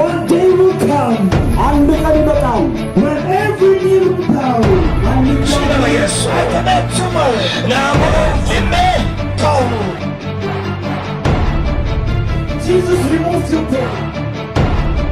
One day will come. Ando kami datang. When every knee will bow. Ando kami. Jesus removes your pain.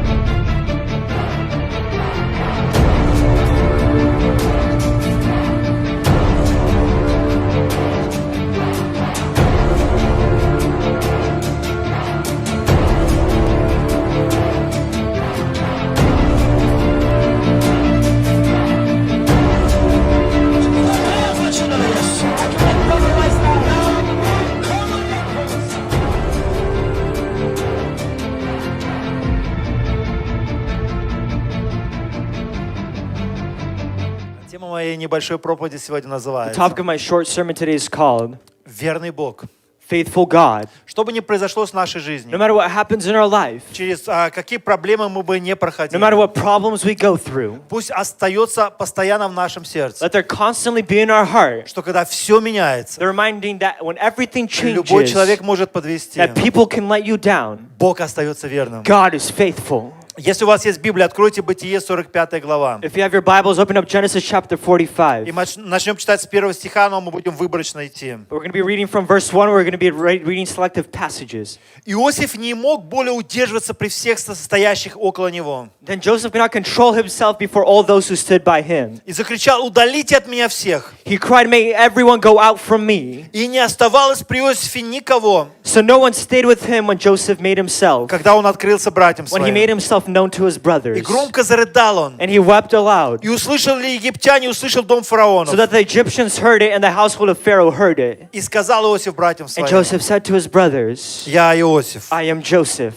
Тема моей небольшой проповеди сегодня The называется topic of my short sermon today is called «Верный Бог». Faithful God. Что бы ни произошло с нашей No жизнью, matter what happens in our life, через какие проблемы мы бы не no matter проходили, what problems we go through, пусть остается постоянно в нашем сердце, let there constantly be in our heart что когда все меняется, the reminding that when everything любой changes, человек может подвести, that people can let you down, Бог остается верным. God is faithful. Если у вас есть Библия, откройте Бытие, 45 глава. If you have your Bibles, open up Genesis chapter 45. И мы начнем читать с первого стиха, но мы будем выборочно идти. We're going to be reading from verse 1. We're going to be reading selective passages. Иосиф не мог более удерживаться при всех состоящих около него. Then Joseph could not control himself before all those who stood by him. И закричал: «Удалите от меня всех!» He cried, "May everyone go out from me." И не оставалось при Иосифе никого, So no one stayed with him when Joseph made himself, когда он открылся братьям when he made своим. himself known to his И brothers. громко зарыдал он. And he wept aloud, И услышал ли египтяне, услышал дом фараонов. so that the Egyptians heard it and the household of Pharaoh heard it. И сказал Иосиф братьям And своим: Joseph said to his brothers, «Я Иосиф». I am Joseph.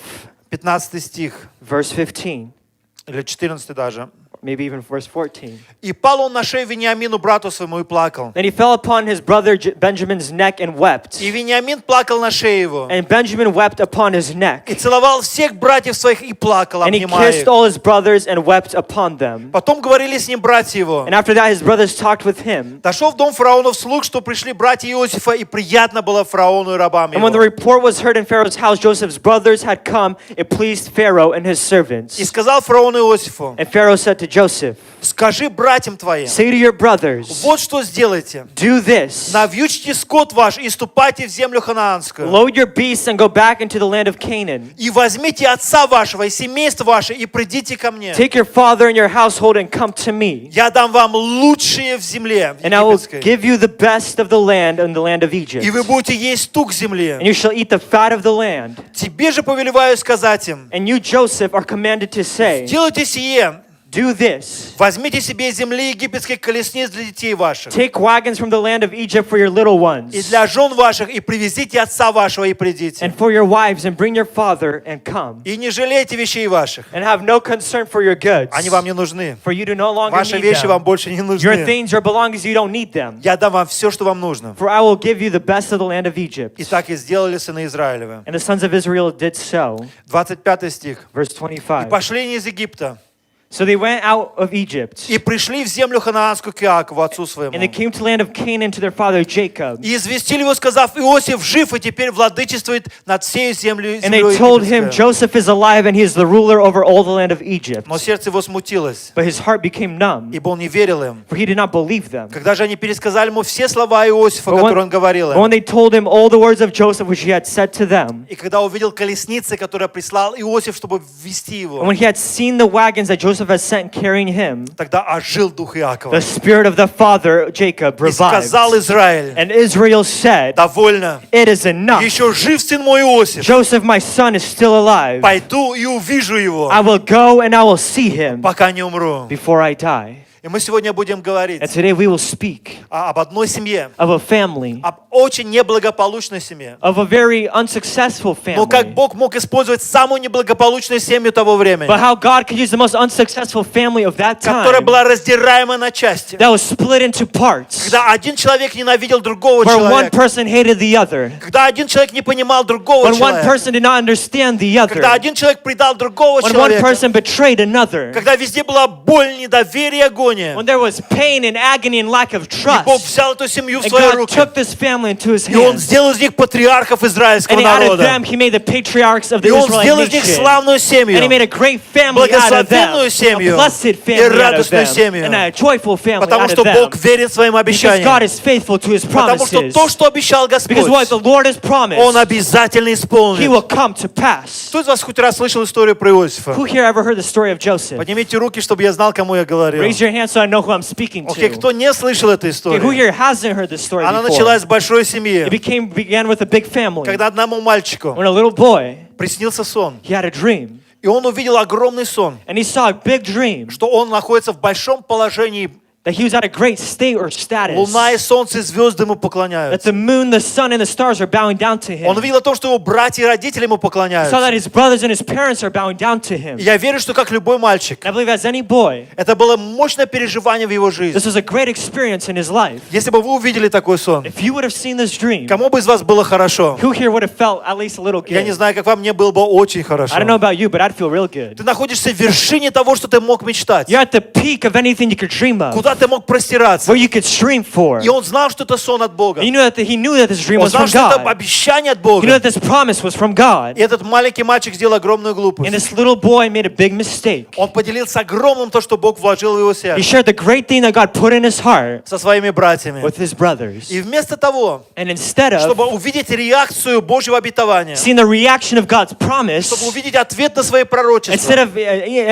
15 стих, Verse 15, или 14 даже. maybe even verse 14. «И пал он на шею Вениамину, брату своему, и плакал. Then he fell upon his brother Benjamin's neck and wept. И Вениамин плакал на шее его. And Benjamin wept upon his И neck. целовал всех братьев своих, и плакал, And he обнимая kissed их. all his brothers and wept upon them. Потом говорили с ним братья его. And after that his brothers talked with him. Дошел в дом фараонов слух, что пришли братья Иосифа, и приятно было фараону и рабам And when the его. report was heard in Pharaoh's house, Joseph's brothers had come, it pleased Pharaoh and his servants. И сказал фараон Иосифу: And Pharaoh said to Joseph, «Скажи братьям твоим, say to your brothers, вот что сделайте. do this. Навьючьте скот ваш и ступайте в землю ханаанскую. Load your beasts and go back into the land of Canaan. И возьмите отца вашего и семейство ваше, и придите ко мне. Take your father and your household and come to me. Я дам вам лучшее в земле And I will египетской. give you the best of the land and the land of Egypt. И вы будете есть тук земли. And you shall eat the fat of the land. Тебе же повелеваю сказать им: And you, Joseph, are commanded to say, делайте сие, do this. возьмите себе земли египетских колесниц для детей ваших, Take wagons from the land of Egypt for your little ones. и для жен ваших, и привезите отца вашего, и придите. And for your wives, and bring your father, and come. И не жалейте вещей ваших, And have no concern for your goods. они вам не нужны. For you do no longer Ваши need вещи вам them. больше не Your нужны. things, your belongings, you don't need them. Я дам вам все, что вам нужно. For I will give you the best of the land of Egypt. И так и сделали сыны Израилевы. And the sons of Israel did so. 25 стих. Verse И 25. пошли они из Египта, So they went out of Egypt. и пришли в землю ханаанскую к Иакову, отцу своему. And they came to the land of Canaan to their father Jacob. И известили его, сказав: Иосиф жив, и теперь владычествует над всей землей And they told him, египетской. Joseph is alive and he is the ruler over all the land of Egypt. Но сердце его смутилось, But his heart became numb, ибо он не верил им. for he did not believe them. Когда же они пересказали ему все слова Иосифа, But которые он говорил But when им, they told him all the words of Joseph which he had said to them, и когда увидел колесницы, которые прислал Иосиф, чтобы ввести and его, when he had seen the wagons that Joseph had sent carrying him, тогда ожил дух Иакова. the spirit of the father Jacob И сказал revived. Израиль: And Israel said, довольно, it is enough. еще жив сын мой Иосиф. Joseph, my son, is still alive. Пойду и увижу его, I will go and I will see him пока не умру. before I die. И мы сегодня будем говорить And today we will speak об одной семье, of a family, об очень неблагополучной семье. of a very unsuccessful Но как family. Бог мог использовать самую неблагополучную семью того времени, But how God could use the most unsuccessful family of that которая time была раздираема на части, that was split into parts, когда один человек ненавидел другого where one человека, person hated the other, когда один человек не понимал другого when one человека, person did not understand the когда other, один человек предал другого when one человека, person betrayed another, когда везде была боль, недоверие, агония, агония. when there was pain and agony and lack of И Бог trust, взял эту семью в and свои God руки. took this family into His И Он hands, сделал из них патриархов израильского and out of народа. them He made the patriarchs of the И Он Israelite сделал из них nation, славную and He семью, made a great family out of them, благословенную семью a blessed и family out of радостную them, семью. and a joyful family потому out что of them, Бог верен своим because God обещаниям. is faithful to His Потому что promises, то, что обещал because what the Господь, Lord has Он promised, обязательно He исполнит. will come to pass. Кто из вас хоть раз слышал историю про Иосифа? Who here ever heard the story of Joseph? Поднимите руки, чтобы я знал, кому я говорил. Raise your hand so I know who I'm speaking Окей, to. кто не слышал этой Okay, who истории? here hasn't heard this story Она before? началась с большой семьи, It began with a big family. когда одному мальчику When a little boy, приснился сон. he had a dream, И он увидел огромный сон, and he saw a big dream что он находится в большом положении. that he was at a great state or status, Луна и солнце и звезды ему that поклоняются. the moon, the sun, and the stars are bowing down to him. Он увидел о том, что его братья и родители ему He saw поклоняются. that his brothers and his parents are bowing down to him. И я верю, что как любой мальчик, And I believe as any boy, это было мощное переживание в его жизни. this was a great experience in his life. Если бы вы увидели такой сон, If you would have seen this dream, кому бы из вас было хорошо? who here would have felt at least a little Я не good? знаю, как вам, мне было бы очень хорошо. I don't know about you, but I'd feel real good. Ты находишься в вершине того, что ты мог мечтать. You're at the peak of anything you could dream of, Куда ты мог простираться. where you could stream for. И он знал, что это сон от Бога. And you know that he knew that this dream Он was знал, from что это God. обещание от You know Бога. that this promise was from God. И этот маленький мальчик сделал огромную And глупость. this little boy made a big mistake. Он поделился огромным то, что Бог вложил в его He сердце shared the great thing that God put in his heart со своими братьями. with his brothers. И вместо того, And instead чтобы of увидеть реакцию Божьего обетования, seeing the reaction of God's чтобы promise, увидеть ответ на свои пророчества, instead of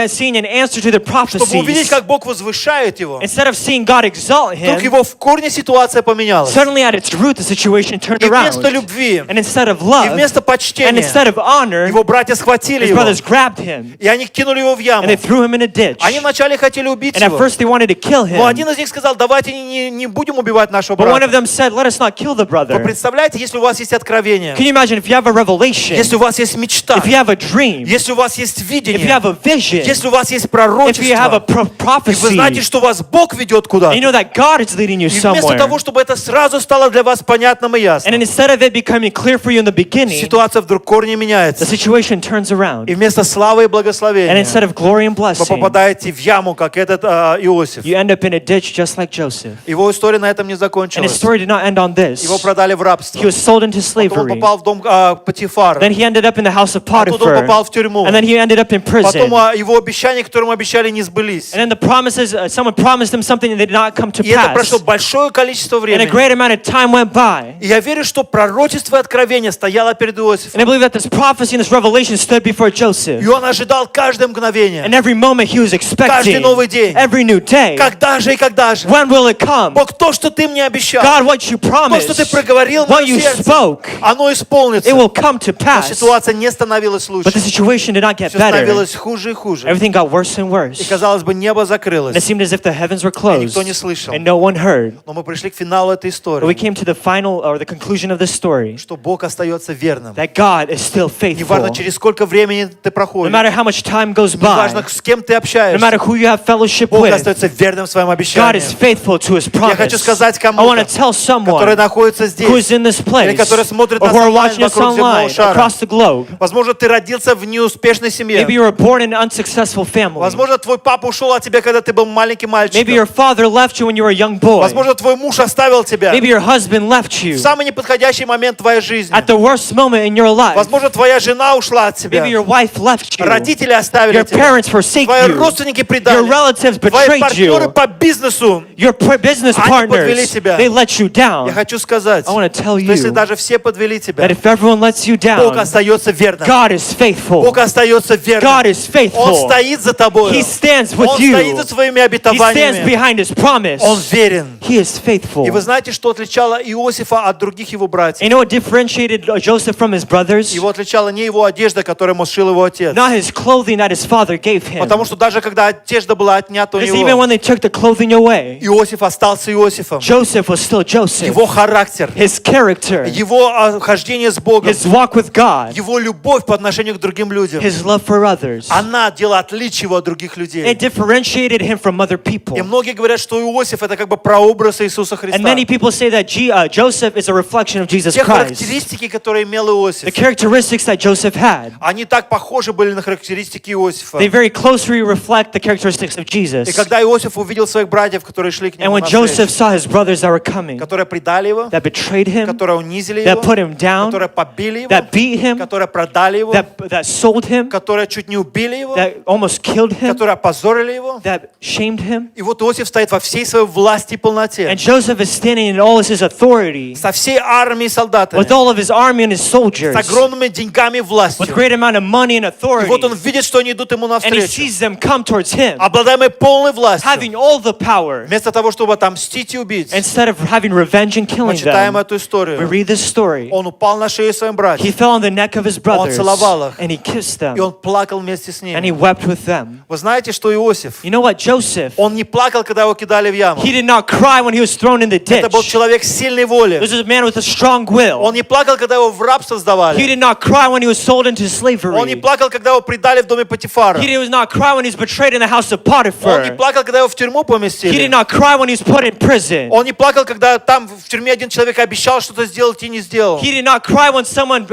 seeing an answer to the чтобы увидеть, prophecies, как Бог возвышает его, instead of seeing God exalt вдруг him, его в корне ситуация поменялась. suddenly at its root the situation turned И around. вместо любви, And instead of и love, вместо and почтения, instead of honor, его братья схватили his его, brothers grabbed him и они кинули его в яму. and they threw him in a ditch. Они вначале хотели убить And at его, first they wanted to kill но him. один из них сказал: давайте не будем убивать нашего But one of брата. them said, let us not kill the Вы brother. представляете, если у вас есть откровение, Can you imagine if you have a revelation, если у вас есть мечта, if you have a dream, если у вас есть if you видение, have a vision, если у вас есть if you have a пророчество, и вы знаете, prophecy, что вас Бог ведет and куда-то, you know that God is leading you и вместо somewhere, того, чтобы это сразу стало для вас понятным и and ясным, instead of it becoming clear for you in the beginning, ситуация вдруг корне the меняется. situation turns around. И вместо славы и And благословения instead of glory and вы blessing, попадаете в яму, как этот Иосиф. you end up in a ditch just like Joseph. Его история на этом не And his закончилась. story did not end on this. Его продали в рабство. He was sold into Потом он slavery. попал в дом Патифара. Then he ended up in the house of Оттуда он Potiphar. попал в тюрьму. And then he ended up in prison. Потом его обещания, которые ему обещали, не сбылись. And then the promises, someone promised him something and they did not come to И это pass. прошло большое количество And a времени. great amount of time went by. И я верю, что пророчество и откровение стояло перед And I Иосифом. believe that this prophecy and this revelation stood before Joseph. И он ожидал каждое мгновение. And every moment he was expecting, новый день. every new day, Когда же и когда же? when will it come? Бог, то, что ты мне обещал, God, what you то, promised, что ты проговорил в what моем you сердце, spoke, оно исполнится. it will come to Но pass. ситуация не становилась лучше. But the situation did not get Все better. становилось хуже и хуже. Everything got worse and И, worse. казалось бы, небо And it закрылось. seemed as if the heavens were И closed никто не слышал. and no one heard. Но мы пришли к финалу этой But we истории, came to the final or the conclusion of this story что Бог остается верным. that God is still faithful. Неважно, через сколько времени ты No проходишь, matter how much time goes неважно, by, с кем ты no общаешься, matter who you have fellowship Бог with, остается верным своим God обещаниям. is faithful to His Я хочу promise. сказать I want кому-то, to tell который someone находится who is здесь, in this или place который смотрит or нас who are онлайн watching us вокруг земного online шара. across the globe. Возможно, ты родился в неуспешной семье. Maybe you were born in an unsuccessful family. Возможно, твой папа ушел от тебя, когда ты был маленьким Maybe your мальчиком. father left you when you were a young boy. Возможно, твой муж оставил тебя Maybe your husband left you в самый неподходящий момент твоей жизни. at the worst moment in your life. Возможно, твоя жена ушла от тебя. Maybe your wife left you. Родители оставили Your тебя. parents forsake Твои you. родственники Your предали. relatives Твои betrayed партнеры you. по бизнесу. Your business Они подвели partners, тебя. they let you Я down. хочу сказать, I want to tell что если you даже все подвели тебя, that if everyone lets you Бог down, остается верным. God is faithful. Бог остается верным. God is Он faithful. стоит за тобой. He stands with Он стоит you. за своими He stands обетованиями. behind His promise. Он верен. He is faithful. И вы знаете, что отличало Иосифа от других его And братьев? you know what differentiated Joseph from his brothers? Его отличала не его одежда, которую ему сшил его отец. Not his clothing that his father gave him. Потому что даже когда одежда была отнята у Because even него, when they took the clothing away, Иосиф остался Иосифом. Joseph was still Joseph. Его характер, His character, его хождение с Богом, his walk with God, его любовь по отношению к другим людям, his love for others. она делала отличие его от других людей. It differentiated him from other people. И многие говорят, что Иосиф это как бы прообраз Иисуса Христа. And many people say that Joseph is a reflection of Jesus Те Christ. характеристики, которые имел The Иосиф, characteristics that Joseph had, они так похожи были на характеристики Иосифа. they very closely reflect the characteristics of И Jesus. когда Иосиф увидел своих братьев, которые шли к And нему when Joseph навстречу, saw his brothers that were coming, которые предали его, that betrayed him, которые унизили that его, put him down, которые побили его, that beat him, которые продали его, that sold him, которые чуть не убили его, that almost killed him, которые опозорили его. that shamed him. И вот Иосиф стоит во всей своей власти и полноте, And Joseph is standing in all of his authority, со всей армией солдатами, with all of his army and his soldiers, с огромными деньгами и with властью. great amount of money and И authority. вот он видит, что они идут ему And he навстречу, sees them come towards him, обладаемые полной властью. having all the power. Вместо того, чтобы отомстить и убить, Instead of having revenge and мы killing читаем them, эту we историю. read this story. Он упал на шею своим He братьям, fell on the neck of his brothers, целовал их. and he kissed и them, он плакал вместе с and he ними. wept with them. Вы знаете, что Иосиф, You know what, Joseph, он не плакал, когда его кидали в яму. he did not cry when he was thrown in the ditch. Это был человек сильной воли. This is a man with a strong will. Он не плакал, когда его в рабство He сдавали. did not cry when he was sold into Он не slavery. плакал, когда его предали в доме Патифара. He did not cry when he was betrayed in the house of Он не Potiphar. плакал, когда его в тюрьму He did поместили. not cry when he was put in prison. Он не плакал, когда там в тюрьме один человек обещал что-то сделать и не сделал. He did not cry when someone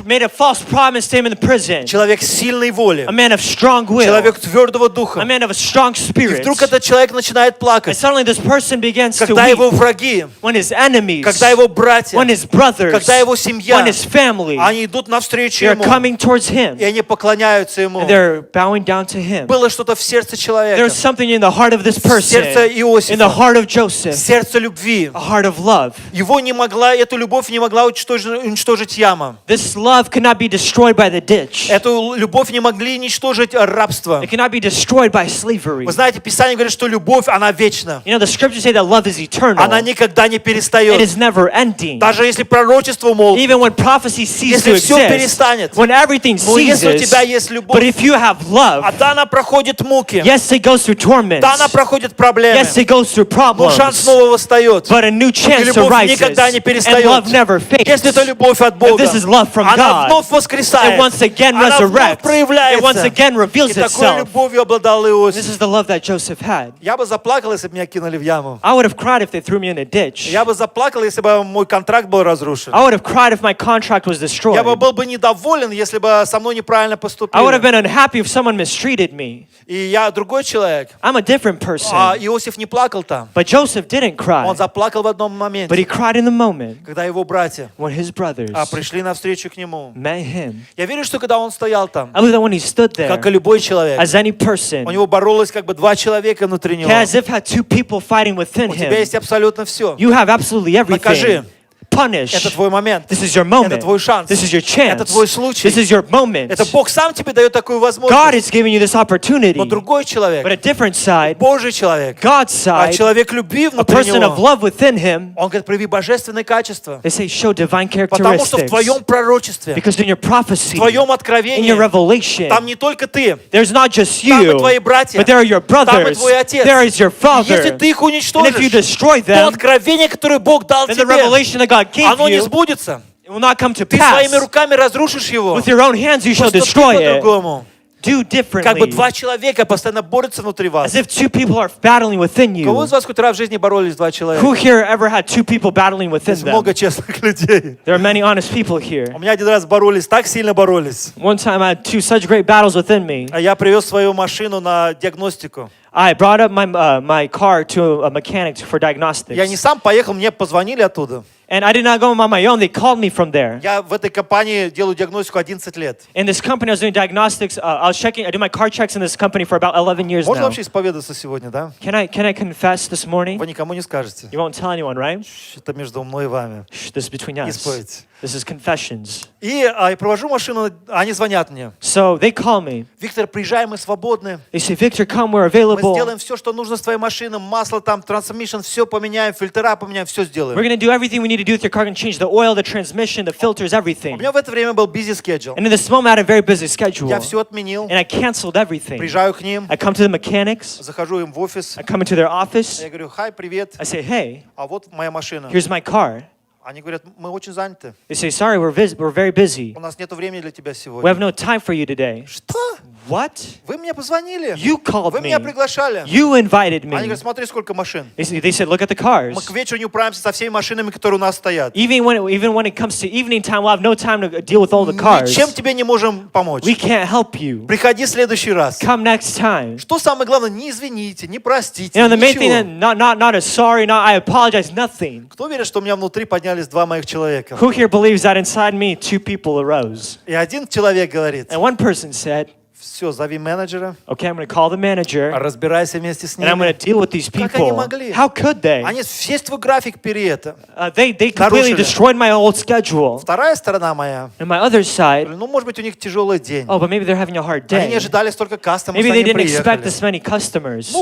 made a false promise to him in the prison. Человек сильной воли. A man of strong will. Человек твердого A духа. man of a strong И spirit. вдруг этот человек начинает And плакать, suddenly this person begins to когда его weep враги, when his enemies, когда его братья, when his brothers, когда его семья, when his family, они идут навстречу they're ему, coming towards him. и они поклоняются ему. And they're bowing down to him. Было что-то в сердце человека, There's something in the heart of this в сердце person, in the Иосифа, heart of Joseph, сердце любви. a heart of love. Его не могла, эту любовь не могла уничтожить яма. This love cannot be destroyed by the ditch. Эту любовь не могли уничтожить рабство. It cannot be destroyed by slavery. Вы знаете, Писание говорит, что любовь, она вечна. You know, the scriptures say that love is eternal. Она никогда не It перестает. is never ending. Даже если пророчество умолкнет, Even when prophecy ceases to если все exist, перестанет, when everything но если у ceases, тебя есть but любовь, if you have love, да, она проходит муки, yes, it goes through torments, да, она проходит проблемы, yes, it goes through но шанс problems, снова восстает. but a new И chance любовь arises, никогда не and перестает. love never fades. Если это любовь от If Бога, this is love from она God, вновь воскресает, it once again она вновь resurrects, it проявляется. once again И reveals такой itself. любовью обладал This Иосиф. is the love that Joseph had. Я бы заплакал, если бы меня кинули в яму. I would have cried if they threw me in a ditch. Я бы заплакал, если бы мой контракт был разрушен. I would have cried if my contract was destroyed. Я бы был бы недоволен, если бы со мной неправильно I would have поступили. been unhappy if someone mistreated me. И я другой человек. I'm a different person. А Иосиф не плакал там. But Joseph didn't cry. Он заплакал в одном But моменте, he cried in the moment когда его братья when his brothers пришли навстречу к нему. met him. Я верю, что когда он стоял там, I believe that when he stood there, как и любой человек, as any у person, него боролось как бы два человека внутри he него. as if had two people fighting within У тебя him. есть абсолютно все. You have absolutely Накажи. everything. Punish. Это твой момент. This is your Это moment. твой шанс. This is your chance. Это твой случай. This is your moment. Это Бог сам тебе дает такую God возможность. is giving you this opportunity. Но другой But человек, a different side, Божий человек, God's side, человек любви a внутри person of него, love within him, он говорит, прояви божественные качества. they say show divine Потому что в characteristics. твоем пророчестве, Because in your в prophecy, твоем in your откровении, revelation, там не только ты, there's not just там и you, твои братья, but there are your там и brothers, твой отец. there is your И если father. ты их And if you уничтожишь, destroy то them, откровение, которое Бог дал then the тебе, revelation that God gave оно не you, сбудется. it will not come to Ты pass. своими руками разрушишь его. With your own hands you shall Поступи destroy it. по-другому. Do Как бы differently. два человека постоянно борются внутри вас. As if two people are battling within У кого you. из вас хоть раз в жизни боролись два человека? Who here ever had two people battling within Есть them? много честных людей. There are many honest people here. У меня один раз боролись, так сильно боролись. One time I had two such great battles within me. А я привез свою машину на диагностику. I brought up my car to a mechanic for diagnostics. Я не сам поехал, мне позвонили оттуда. And I did not go on my own. They called me from there. Я в этой компании делаю диагностику 11 лет. In this company, I was doing diagnostics. I do my car checks in this company for about 11 years Можно now. вообще исповедаться сегодня, да? Can I confess this morning? Вы никому не скажете. You won't tell anyone, right? Это между мной и вами. Shh, this is between us. Исповедь. This is confessions. И провожу машину, они звонят мне. So they call me. Виктор, приезжай, мы свободны. They say, Victor, come, we're Мы available. сделаем все, что нужно с твоей машиной. Масло там, трансмиссион, все поменяем, фильтра поменяем, все We're сделаем. going to do everything we need to do with your car and change the oil, the transmission, the filters, У everything. меня в это время был busy schedule. And in this moment, I had a very busy schedule. Я все отменил. And I canceled everything. Приезжаю к ним, I come to the mechanics. захожу им в офис. I come into their office. Я говорю, хай, привет. I say, hey, А вот моя машина. here's my car. Они говорят, мы очень заняты. They say, sorry, we're very busy. У нас нет времени для тебя We have сегодня. no time for you today. Что? What? Вы мне позвонили? You called Вы me. меня приглашали? You invited Они me. говорят, смотри, сколько машин. They said, look at the cars. Мы к вечеру не управимся со всеми машинами, которые у нас стоят. Even when it comes to evening time, we'll have no time to deal with all the cars. Ничем тебе не можем помочь. We can't help you. Приходи в следующий раз. Come next time. Что самое главное, не извините, не простите, You know, the main thing ничего. that not a sorry, not I apologize, nothing. Кто верит, что у меня внутри поднялись два моих человека? Who here believes that inside me 2 people arose? И один человек говорит, And one person said, все, зови менеджера, okay, I'm going to call the manager разбирайся вместе с and I'm going ними. to deal with these Как они people. могли? How could they? Они весь твой график переета. They completely Нарушили. destroyed my old schedule. Вторая сторона моя, And my other side, ну, может быть, у них тяжелый день. oh, but maybe they're having a hard Они не day. ожидали столько кастомеров, Maybe they они didn't expect приехали. this many customers.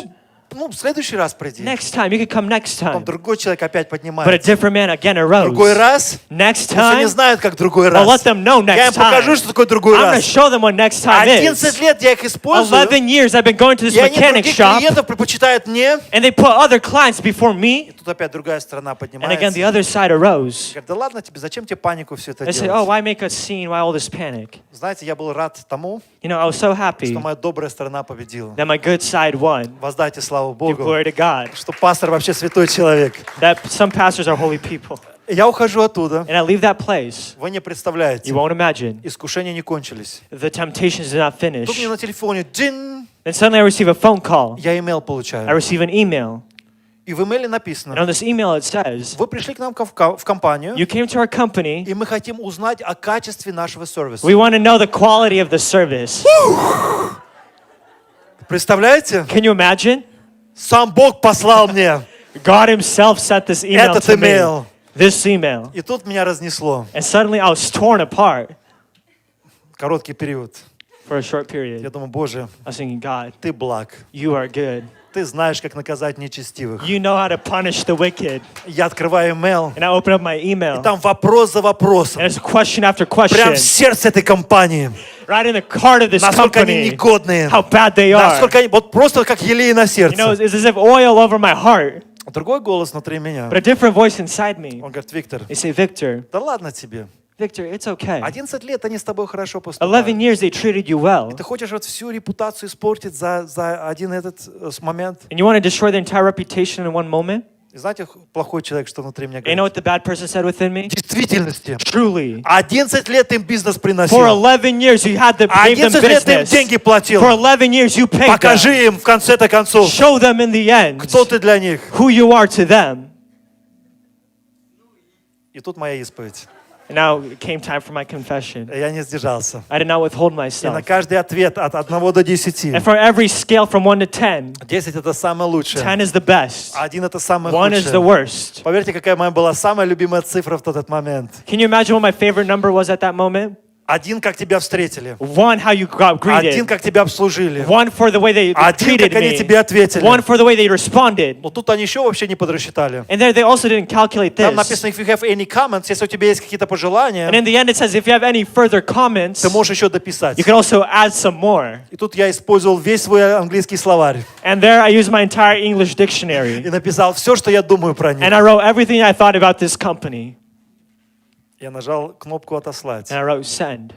Ну, в следующий раз приди. Next time, you could come next Потом time. другой человек опять But a поднимается. different man again Другой arose. раз, Next все не time, знают, как другой I'll let раз. them know Я им next time. покажу, что такое другой I'm going to раз. show them what next time 11 is. лет я их использую, 11 years I've been going to this и они mechanic других shop, клиентов предпочитают мне. and they put other clients before me. Тут опять другая сторона And again, поднимается. the other side arose. Говорят, да ладно тебе, зачем тебе панику все это I say, oh, делать? why make a scene? Why all this panic? Знаете, я был рад тому, You know, I was so happy что моя добрая сторона победила. that my good side won. Воздайте славу Give Богу, glory to God. что пастор вообще святой человек. That some pastors are holy people. Я ухожу оттуда. And I leave that place. Вы не You представляете, won't imagine. искушения не кончились. The temptations did not finish. Тут мне на телефоне джин, Then suddenly I receive a phone call. я имейл I получаю. receive an email. И в имейле And написано, on this email it says, вы пришли к нам в компанию, you came to our company. и мы хотим узнать о качестве нашего сервиса. We want to know the quality of the service. Представляете? Can you imagine? Сам Бог послал мне God himself sent this email этот to me. имейл. This email. И тут меня разнесло. And suddenly I was torn apart Короткий период. for a short Я period. думаю, Боже, I was thinking, God, ты благ. you are good. Ты знаешь, как наказать нечестивых. You know how to punish the wicked. Я открываю имейл, And I open up my email. и там вопрос за вопросом. And it's question after Прям question. в сердце этой компании. Right in the heart of this Насколько они company. негодные. How bad they are. Насколько они, вот просто как елей на You know, сердце. it's as if oil over my heart. Другой голос внутри меня. But a different voice inside me. Он говорит, Виктор, They say, Victor, да ладно тебе. Victor, it's okay. 11 лет они с тобой хорошо 11 поступают. years they treated you well. Ты хочешь вот всю репутацию испортить за один этот момент? And you want to destroy their entire reputation in one moment? И знаете, плохой человек, что внутри меня And you know говорит? what the bad person said within me? В действительности, Truly. 11 лет им бизнес For приносил. 11 years you had to pay them 11 лет ты им business. деньги платил. For 11 years you paid them. Покажи им в конце-то концов, Show them in the end кто ты для них. who you are to them. И тут моя исповедь. And now it came time for my confession. Я не сдержался. I did not withhold И на myself. каждый ответ от 1 до 10. And for every scale from 1 to 10, 10 это самое лучшее. 10 is the best. 1 это самое 1 is the худшее. worst. Поверьте, какая моя была самая любимая цифра в тот момент. Can you imagine what my favorite number was at that moment? 1, как тебя встретили. 1, how you got 1, greeted. как тебя обслужили. 1 for the way they 1, treated как они me. тебе ответили. 1 for the way they responded. Но тут они еще вообще не подрасчитали. And there they also didn't calculate Там this. написано, if you have any comments, если у тебя есть какие-то And пожелания, in the end it says if you have any further comments, ты можешь еще дописать. you can also add some more. И тут я использовал весь свой английский словарь And there I used my entire English dictionary. и написал все, что я думаю про них. And I wrote everything I thought about this company. Я нажал кнопку «Отослать». And I wrote send.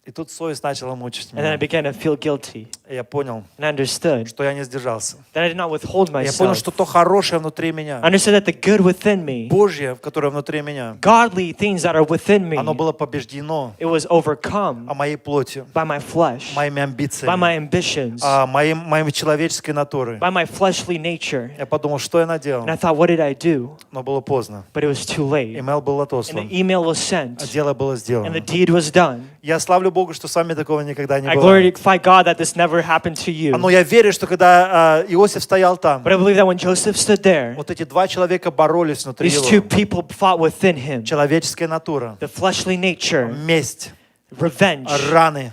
И тут совесть начала мучить And then I меня. began to feel guilty. И я понял, And I understood что я не сдержался. that I did not withhold Я понял, myself. что то хорошее внутри I меня, understood that the good within me, Божье, которое внутри меня, godly things that are within me, оно было побеждено it was overcome моей плоти, by my flesh, моими by амбициями, my ambitions, моей человеческой натурой. by my fleshly nature. Я подумал, что я наделал, And I thought, what did I do? но было поздно. But it was too late. Имейл был And the отослан, email was а sent. дело было And the сделано. deed was done. Я славлю Бога, что с вами такого никогда не I было. glorify God that this never happened to you. Но я верю, что когда Иосиф стоял там, But I believe that when Joseph stood there, вот эти два человека боролись внутри these two его. people fought within him. Человеческая натура, The fleshly nature, месть, revenge, раны,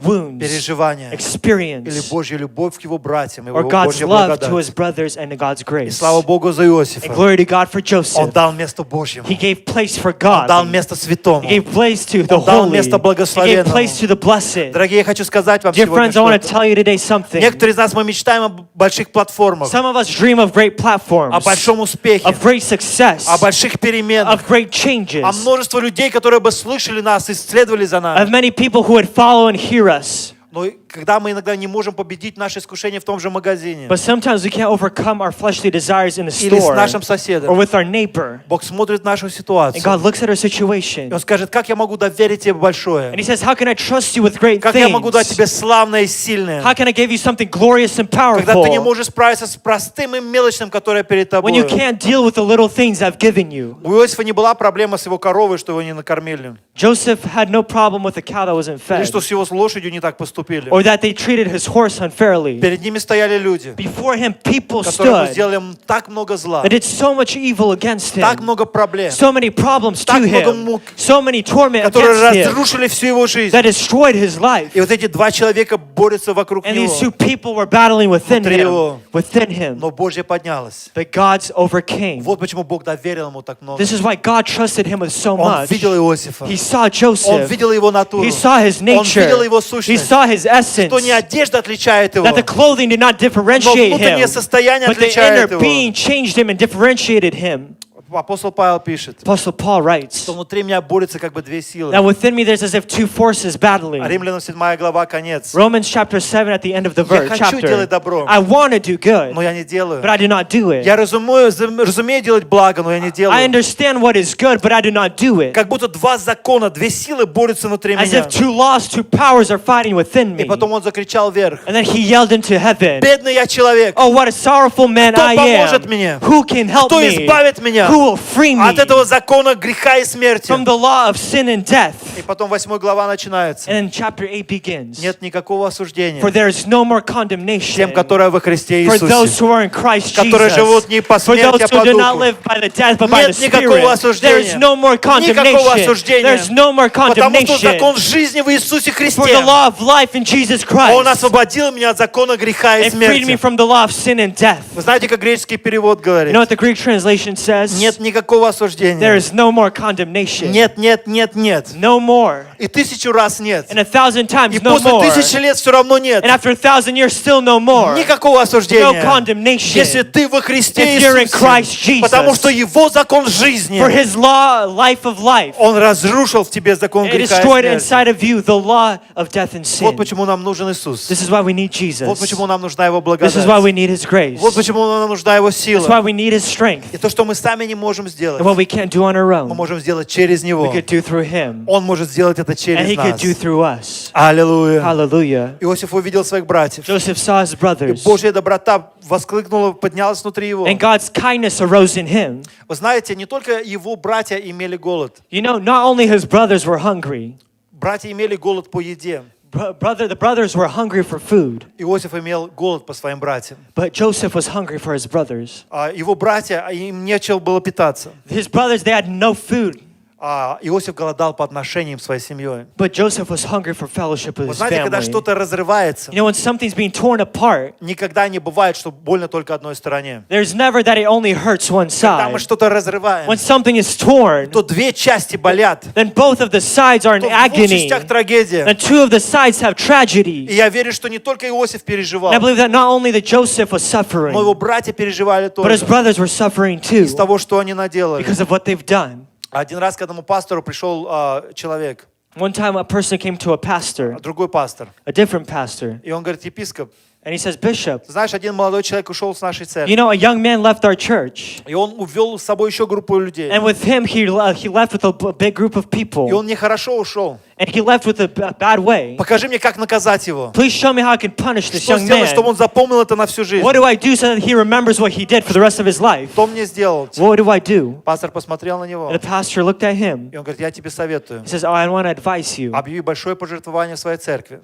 wounds, переживания или experience, Божья любовь к его братьям, or его God's Божья love to благодать. his brothers and God's И grace. слава Богу за And Иосифа. glory to God for Он Joseph. дал место Божьему. He gave place for Он дал God. место святому. He gave place to the Он дал holy. место He gave благословенному. place to the blessed. Дорогие, я хочу сказать вам Dear сегодня friends, I want to что-то. tell you today something. Некоторые из нас, мы мечтаем о больших платформах, Some of us dream of great platforms, о большом успехе, of great success, о больших переменах, of great changes, о множестве людей, которые бы слышали нас, исследовали за of нами. many people who would follow and hear us. Но когда мы иногда не можем победить наше искушение в том же магазине But sometimes we can't overcome our fleshly desires in the или с store нашим or соседом, with our neighbor. Бог смотрит нашу And ситуацию. God looks at our И situation. Он скажет, как я могу доверить тебе большое? And He says, how can I trust you with great Как я могу дать things? тебе славное и сильное? How can I give you something glorious and Когда ты не powerful можешь справиться с простым и мелочным, которое перед when you тобой. can't deal with the little things I've given you? У Иосифа не была проблема с его коровой, что его не накормили. Joseph had no problem with a cow that wasn't Или fed, что с его лошадью не так поступили. or that they treated his horse unfairly. Перед ними стояли люди, Before him, people которые stood сделали им так много зла, that did so much evil against так him, много проблем, so many problems так to много him, мук, so many torment которые against him разрушили всю его жизнь. that destroyed his life. И вот эти два человека борются вокруг And these two него. people were battling within Внутри его. him. Но Божье поднялось. But God's overcame. Вот почему Бог доверил ему так много. This is why God trusted him with so Он much. видел Иосифа. He saw Он Joseph. видел его натуру. He saw his Он видел nature. его He сущность. saw his essence. Что не одежда отличает его, That the clothing did not но differentiate внутреннее him, состояние but the отличает inner его. being changed him and differentiated him. Апостол Павел пишет, Apostle Paul writes что внутри меня борются как бы две силы. that within me there's as if two forces battling. Римлянам 7 глава, конец. Romans chapter 7 at the end of the verse, хочу делать добро, I want to do good, Но я не делаю. but I do not do it. Я разумею делать благо, но я не I делаю. understand what is good, but I do not do it. Как будто два закона, две силы борются внутри As меня. if two laws, two powers are fighting within И me. потом он закричал вверх. And then he yelled into heaven, Бедный я человек. oh, what a sorrowful man Кто I поможет am. мне? Who can help Кто me? избавит меня Who will free me от этого закона греха и смерти? from the law of sin and death? И потом 8 глава начинается. And then chapter 8 begins. Нет никакого осуждения For there is no more тем, condemnation которые во Христе for those Иисусе. who are in Christ Которые Jesus. живут не по For смерти, those а по who do not духу. live by the death, but by the Нет никакого Spirit. There осуждения. is no more Никакого condemnation. осуждения. There is no more Потому что condemnation. закон жизни в Иисусе For Христе. the law of life in Jesus Он Christ освободил меня от закона греха и and freed me смерти. from the law of sin and death. Вы знаете, как греческий перевод You говорит? know what the Greek translation says? Нет никакого There осуждения. is no more condemnation. Нет, нет, нет, нет. No more. И 1000 раз нет. And 1,000 И times no после more. 1000 лет все равно нет. And after 1,000 years, still no more. Никакого No осуждения. condemnation. Если ты во Христе If you're in Иисусе. Christ Jesus. Потому что Его закон жизни, For His law, life of life, Он разрушил в тебе закон it греха destroyed и смерти. inside of you the law of death and sin. Вот почему нам нужен Иисус. This is why we need Jesus. Вот почему нам нужна Его This is why благодать. we need His grace. Вот почему нам нужна Его That's сила. why we need His strength. И то, что мы сами не можем сделать, And what we can't do on our мы own, можем сделать через we Него. could do through Him. Он может сделать это And через He could нас. do through us. Аллилуйя. Hallelujah. Иосиф увидел своих братьев. Joseph saw his И brothers. Божья доброта воскликнула, поднялась внутри его. And God's kindness arose in him. Вы знаете, не только его братья имели голод. You know, not only his brothers were hungry, Братья имели голод по еде. the brothers were hungry for food, Иосиф имел голод по своим братьям. but Joseph was hungry for his brothers. А его братья, им нечего было питаться. His brothers, they had no food, А Иосиф голодал по отношениям с своей семьей. but Joseph was hungry for fellowship with Вы his знаете, когда family. что-то разрывается, You know, when something's being torn apart, никогда не бывает, что больно только одной стороне. there's never that it only hurts one Когда мы side. что-то разрываем, When something is torn, то две части болят, then both of the sides are in то в двух agony, частях трагедия. and two of the sides have tragedy. И я верю, что не только Иосиф переживал, And I believe that not only that Joseph was suffering, но его братья переживали but his тоже brothers were suffering too из того, что они наделали. because of what they've done. Один раз к этому пастору пришел человек, One time a person came to a pastor, другой пастор, a different pastor, и он говорит: епископ, and he says, Bishop, ты знаешь, один молодой человек ушел с нашей you церкви, know, a young man left our church, и он увел с собой еще группу людей, and with him he left with a big group of и people, он нехорошо ушел. and he left with a bad way. Покажи мне, как наказать его. Please show me how I can punish this Что young сделать, чтобы man. он запомнил это на всю жизнь? What do I do so that he remembers what he did for the rest of his life? Что мне сделать? What do I do? Пастор посмотрел на него, And the pastor looked at him. и он говорит: я тебе советую, He says, oh, I want to advise you. объяви большое пожертвование в своей церкви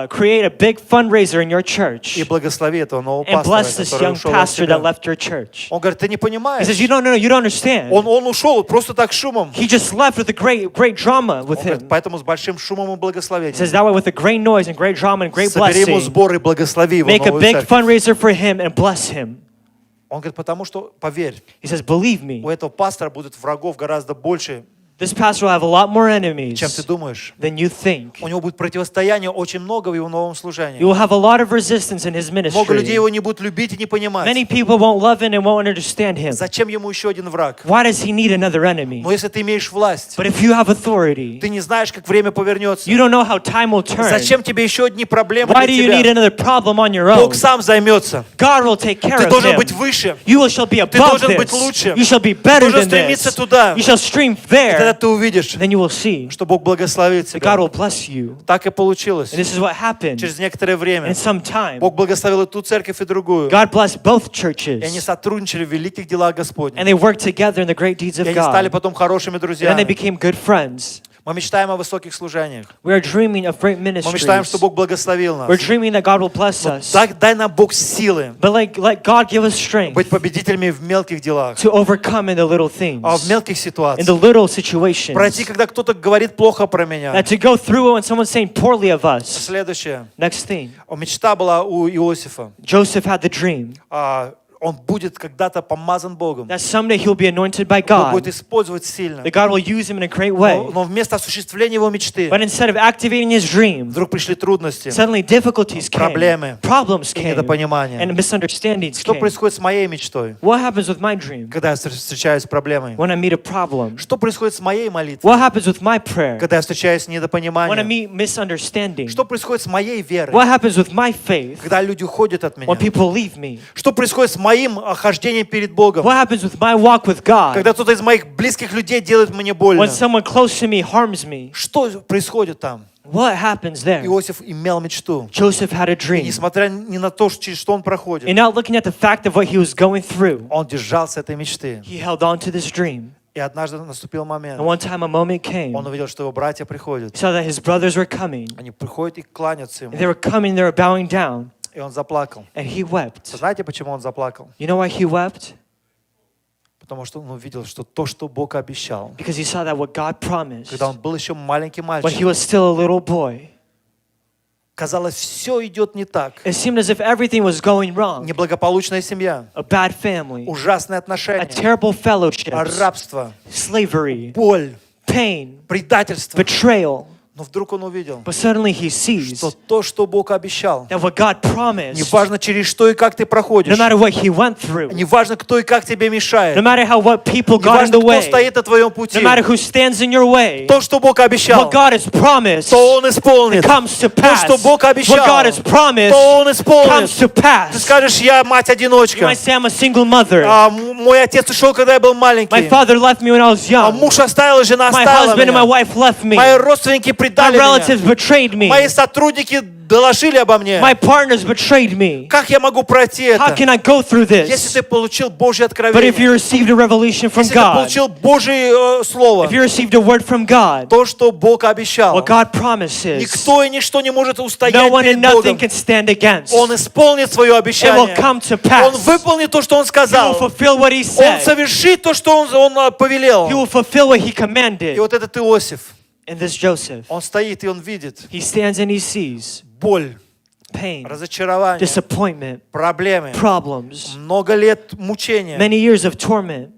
Create a big fundraiser in your и church благослови этого нового and пастора, bless this который young ушел от pastor that тебя. left your church. Он говорит: ты не He понимаешь. says, you don't understand. Он ушел просто так шумом. He just left with a great drama with Он говорит: him. поэтому с большим шумом и He says благословением that way with a great noise and great drama and great собери ему blessing. сбор и благослови его Make a новую big церковь. fundraiser for him and bless him. Он говорит: потому что, поверь, He says, believe me, у этого пастора будет врагов гораздо больше, This pastor will have a lot more чем ты enemies думаешь. than you think. У него будет противостояние очень много в его новом служении. You will have a lot of resistance in his Много людей ministry. его не будут любить и не понимать. Many people won't love him and won't understand him. Зачем ему еще один враг? Why does he need another enemy? Но если ты имеешь власть, But if you have authority, ты не знаешь, как время повернется. you don't know how time will turn. Зачем тебе еще одни проблемы Why do для you need тебя? another problem on your own? Бог сам займется. God will take care Ты of должен him. быть выше. You shall be above должен быть this. лучше. You shall be better должен than стремиться this. туда. You shall stream И тогда there. ты увидишь, Then you will see что Бог благословит that тебя. God will bless you. Так и получилось. And this is what happened Через некоторое in время some time. Бог благословил и ту церковь, и другую. God blessed both И они churches. сотрудничали в великих делах And Господних. they worked together in the great deeds И of они стали God. потом хорошими And then they друзьями. became good friends. Мы мечтаем о высоких служениях. We are dreaming of great Мы мечтаем, что ministries. Бог благословил We're нас. dreaming that God will bless us. Так дай нам Бог силы But let God give us strength быть победителями в мелких делах, to overcome in the little things, а в мелких in ситуациях. the little situations. Пройти, когда кто-то говорит плохо про меня. That to go through it when someone's saying poorly of us. Следующее. Next thing, Мечта была у Иосифа. Joseph had the dream Он будет когда-то помазан Богом. that someday he'll be anointed by Бог будет God, использовать сильно. that God will use him in a great way. Но вместо осуществления его мечты But instead of activating his dream, вдруг пришли трудности. suddenly difficulties came, Проблемы problems и came, недопонимание. and misunderstandings Что came. происходит с моей мечтой, What happens with my dream когда я встречаюсь с проблемой? when I meet a problem? Что происходит с моей молитвой, What happens with my prayer когда я встречаюсь с when I недопониманием? meet misunderstanding? Что происходит с моей верой, What happens with my faith когда люди уходят от меня? when people leave me? Что происходит с моим хождением перед Богом, What happens with my walk with God когда кто-то из моих близких людей делает мне больно? when someone close to me harms me? Что происходит там? What happens there? Иосиф имел мечту. Joseph had a И dream. несмотря ни на то, через что он проходит, And not looking at the fact of what he was going through, он держался этой мечты. he held on to this dream. И однажды наступил момент. And one time a moment came. Он увидел, что его братья приходят. He saw that his brothers were coming. Они приходят и кланятся ему. They were coming, they were bowing down. И он заплакал. And he wept. Знаете, почему он заплакал? You know why he wept? Потому что он увидел, что то, что Бог обещал, Because he saw that what God promised когда он был еще маленький when he мальчик, was still a little boy. казалось, все идет не так. It seemed as if everything was going wrong. Неблагополучная семья, A bad family, ужасные a отношения, terrible fellowship, рабство, slavery, боль, pain, предательство. betrayal. Но вдруг он увидел, But suddenly he sees что то, что Бог обещал, that what God promised, неважно через что и как ты no проходишь, matter what he went through, неважно кто и как тебе мешает, no matter how what people got in неважно the кто way, стоит на твоем пути, no matter who stands in your way, то, что Бог обещал, what God has promised то Он исполнит. comes to То, pass. что Бог обещал, What God has promised то Он исполнит. comes to Ты pass. скажешь, я You мать-одиночка. might say I'm a single mother. Мой отец ушел, когда я был My маленький. father left me when I was young. Муж оставил, жена My оставила husband and my меня. wife left me. Мои родственники My предали relatives меня. betrayed me. Мои сотрудники доложили обо мне. My partners betrayed me. Как я могу пройти How это? can I go through Если this? ты получил Божье But if you откровение, received a revelation from если ты God, получил Божье Слово, if you received a word from God, то, что Бог обещал, what God promises, никто и ничто не может устоять no one and перед nothing Богом. can stand against. Он исполнит свое It will обещание. come to Он pass. выполнит то, что Он He will сказал. fulfill what He Он said. совершит то, что Он повелел. He will fulfill what He И commanded. вот этот Иосиф, And this Joseph, он стоит и он видит he stands and he sees боль, pain, разочарование, disappointment, проблемы, problems, много лет мучения. many years of torment.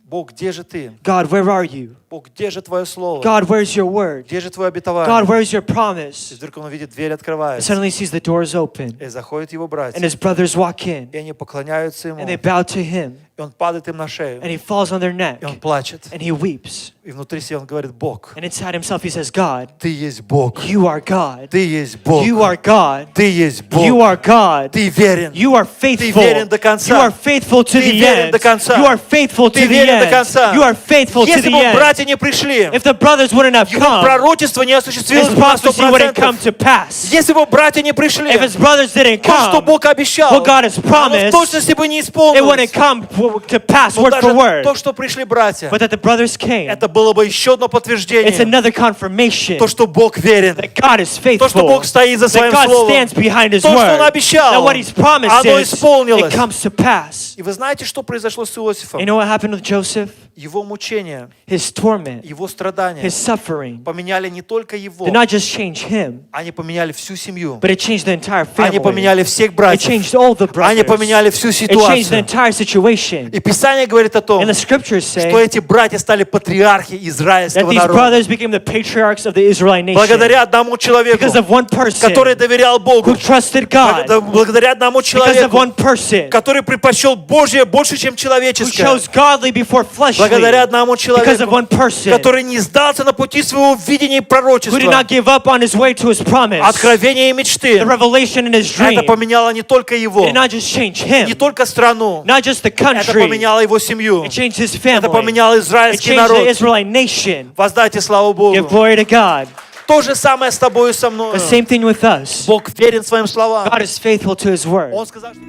Бог, где же ты? God, where are you? Бог, где же Твое Слово? God, where's your word? Где же Твое God, обетование? where's your И promise? вдруг он видит, дверь And открывается. suddenly he sees the doors open, И заходят его and братья. his brothers walk in, И они поклоняются ему. and they bow to him, И он падает им на шею. and he falls on their neck, И он плачет. and he weeps. И внутри себя он говорит, Бог, And inside himself he says, God, Ты есть Бог. you are God. Ты есть Бог. You are God. Ты есть You Бог. are God. Ты верен. You are faithful. верен до конца. You are faithful to Ты the верен end. до конца. You are faithful to Ты the верен до end. конца. You are faithful to Если the бы end. братья не пришли, If the brothers wouldn't have его come, пророчество не осуществилось his бы на prophecy wouldn't come 100%. to pass. Если бы братья не пришли, If his brothers didn't то, что come, Бог обещал, what God has оно в promised, точности бы не it исполнилось. wouldn't come to pass Но word даже for word. то, что пришли братья, But that the brothers came, это было бы еще одно it's подтверждение, another confirmation то, что Бог верен, that God is то, что faithful, Бог стоит за that своим God словом, stands behind His то, что Он word, обещал, that what He's оно promised исполнилось. it comes to pass. И вы знаете, что произошло с Иосифом? You know what happened with Joseph? Его мучения, His torment, его страдания his suffering поменяли не только его, did not just change him, они поменяли всю семью, but it changed the entire они family. поменяли всех It братьев, changed all the они brothers. поменяли всю It changed the ситуацию. entire situation. nation. И Писание говорит о том, And the scriptures say что эти братья стали патриархи that израильского these народа. brothers became the patriarchs of the Israelite nation Благодаря одному человеку, because of one person который доверял Богу. who trusted God, Благодаря одному because of человеку, one person который предпочел Божье больше, чем who человеческое. chose godly before fleshly, Благодаря одному because of человеку, one person который не сдался на пути своего видения и who did пророчества, not give up on his way to his promise, откровения и the мечты. revelation in his dream. Это поменяло не только It его, did not just change не him, только страну, not just the это country, поменяло его семью, it changed his это family, поменяло it израильский changed the народ. Israelite nation. Воздайте славу Give Богу. glory to God. То же самое с тобой и со мной. The same thing with us. Бог верен своим словам. God is faithful to his word. Он сказал, что